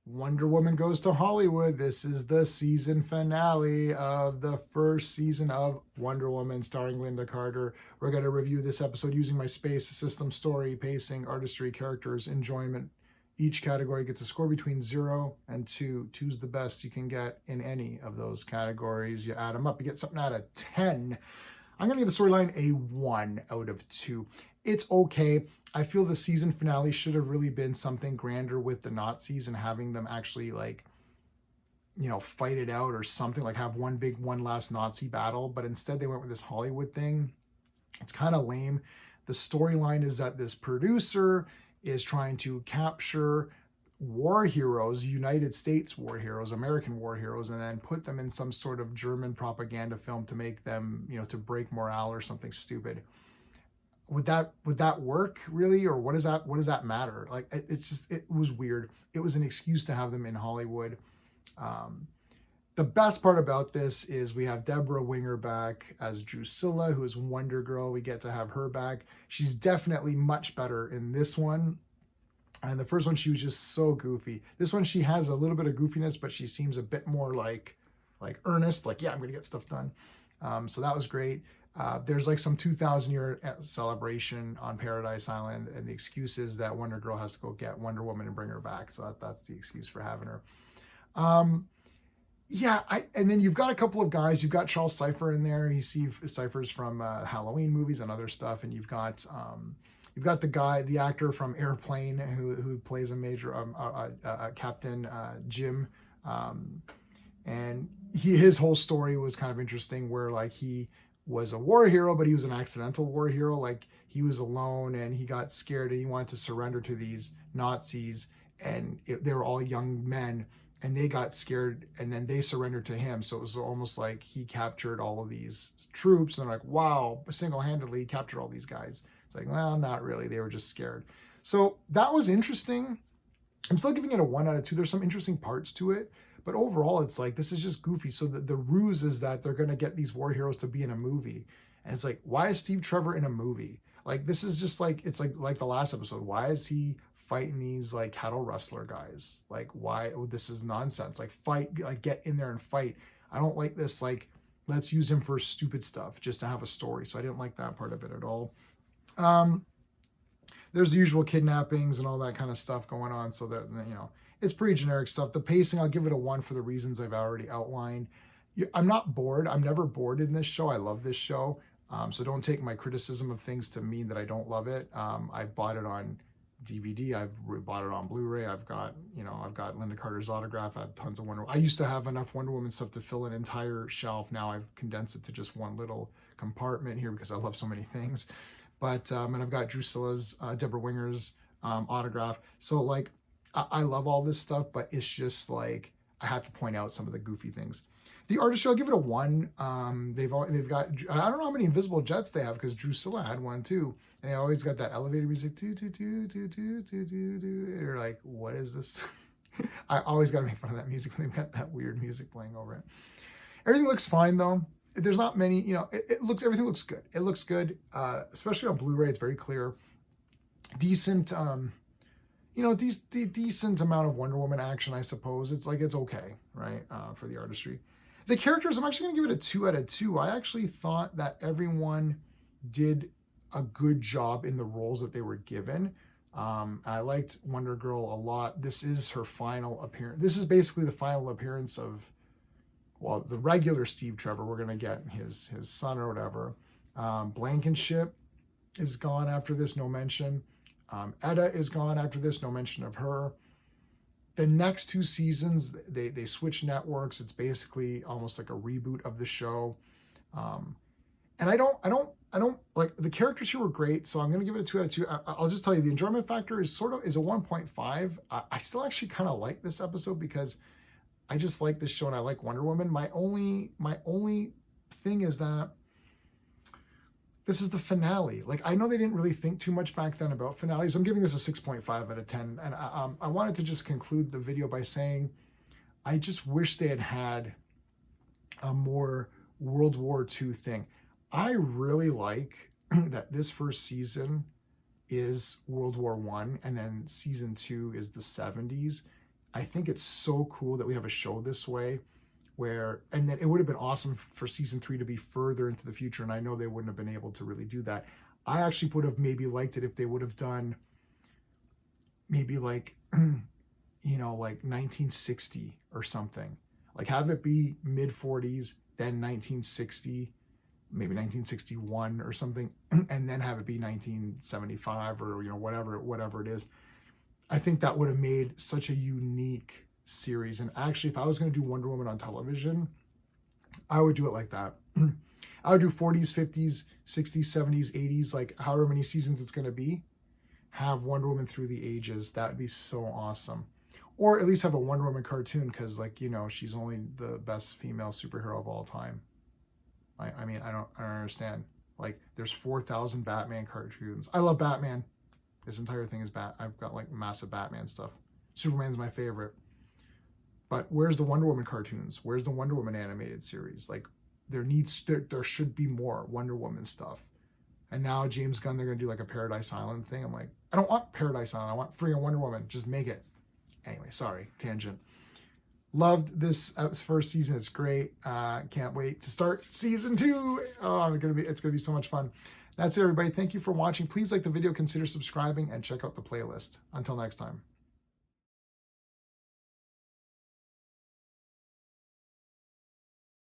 Wonder Woman goes to Hollywood. This is the season finale of the first season of Wonder Woman starring Linda Carter. We're going to review this episode using my space system, story, pacing, artistry, characters, enjoyment. Each category gets a score between 0 and 2. 2's the best you can get in any of those categories. You add them up, you get something out of 10. I'm going to give the storyline a 1 out of 2. It's okay. I feel the season finale should have really been something grander with the Nazis and having them actually fight it out or something, like have one last Nazi battle. But instead they went with this Hollywood thing. It's kind of lame. The storyline is that this producer is trying to capture war heroes, United States war heroes, American war heroes, and then put them in some sort of German propaganda film to make them, to break morale or something stupid. Would that work really, or what does that matter? Like, it was weird. It was an excuse to have them in Hollywood. The best part about this is we have Deborah Winger back as Drusilla, who is Wonder Girl. We get to have her back. She's definitely much better in this one. And the first one, she was just so goofy. This one, she has a little bit of goofiness, but she seems a bit more like earnest, like, yeah, I'm going to get stuff done. So that was great. There's like some 2,000-year celebration on Paradise Island, and the excuse is that Wonder Girl has to go get Wonder Woman and bring her back. So that's the excuse for having her. And then you've got a couple of guys. You've got Charles Cypher in there. You see Cyphers from Halloween movies and other stuff, and you've got the actor from Airplane who plays a major Captain Jim, and his whole story was kind of interesting, where like he was a war hero, but he was an accidental war hero. Like, he was alone and he got scared and he wanted to surrender to these Nazis, and they were all young men, and they got scared and then they surrendered to him. So it was almost like he captured all of these troops, and they're like, wow, single-handedly captured all these guys. It's like, well, not really. They were just scared. So that was interesting. I'm still giving it a 1 out of 2. There's some interesting parts to it, but overall, it's like, this is just goofy. So the ruse is that they're going to get these war heroes to be in a movie. And it's like, why is Steve Trevor in a movie? Like, this is just like, it's like the last episode. Why is he fighting these like cattle rustler guys? Like, why? Oh, this is nonsense. Like, fight, like, get in there and fight. I don't like this. Like, let's use him for stupid stuff just to have a story. So I didn't like that part of it at all. There's the usual kidnappings and all that kind of stuff going on. So that, it's pretty generic stuff. The pacing, I'll give it a 1 for the reasons I've already outlined. I'm not bored. I'm never bored in this show. I love this show. So don't take my criticism of things to mean that I don't love it. I bought it on DVD. I've bought it on Blu-ray. I've got Linda Carter's autograph. I have tons of Wonder Woman. I used to have enough Wonder Woman stuff to fill an entire shelf. Now I've condensed it to just one little compartment here because I love so many things. But, and I've got Drusilla's, Deborah Winger's autograph. So like, I love all this stuff, but it's just like, I have to point out some of the goofy things. The artistry, I'll give it a 1. They've got, I don't know how many invisible jets they have, because Drusilla had one too. And they always got that elevator music, You're like, what is this? I always got to make fun of that music when they've got that weird music playing over it. Everything looks fine though. There's not many, everything looks good. It looks good, especially on Blu-ray. It's very clear. Decent, decent amount of Wonder Woman action, I suppose. It's like, it's okay, right, for the artistry. The characters, I'm actually going to give it a 2 out of 2. I actually thought that everyone did a good job in the roles that they were given. I liked Wonder Girl a lot. This is her final appearance. This is basically the final appearance of, well, the regular Steve Trevor. We're going to get his son or whatever. Blankenship is gone after this, no mention. Etta is gone after this, no mention of her. The next 2 seasons, they switch networks. It's basically almost like a reboot of the show. And I don't like, the characters here were great, so I'm going to give it a 2 out of 2. I'll just tell you, the enjoyment factor is a 1.5. I still actually kind of like this episode because I just like this show and I like Wonder Woman. My only thing is that this is the finale. Like, I know they didn't really think too much back then about finales. I'm giving this a 6.5 out of 10. And I wanted to just conclude the video by saying, I just wish they had a more World War II thing. I really like that this first season is World War I, and then season 2 is the 70s. I think it's so cool that we have a show this way where, and then it would have been awesome for season 3 to be further into the future. And I know they wouldn't have been able to really do that. I actually would have maybe liked it if they would have done maybe like, you know, like 1960 or something. Like have it be mid 40s, then 1960, maybe 1961 or something, and then have it be 1975 or, you know, whatever it is. I think that would have made such a unique series. And actually, if I was going to do Wonder Woman on television, I would do it like that. I would do 40s, 50s, 60s, 70s, 80s, like however many seasons it's going to be. Have Wonder Woman through the ages. That would be so awesome. Or at least have a Wonder Woman cartoon because, like, you know, she's only the best female superhero of all time. I mean, I don't understand. Like, there's 4,000 Batman cartoons. I love Batman. This entire thing is I've got like massive Batman stuff. Superman's my favorite. But where's the Wonder Woman cartoons? Where's the Wonder Woman animated series? Like, there should be more Wonder Woman stuff. And now James Gunn, they're gonna do like a Paradise Island thing. I'm like, I don't want Paradise Island. I want freaking Wonder Woman. Just make it. Anyway, sorry, tangent. Loved this first season. It's great. Can't wait to start season 2. Oh, it's gonna be so much fun. That's it, everybody. Thank you for watching. Please like the video, consider subscribing, and check out the playlist. Until next time.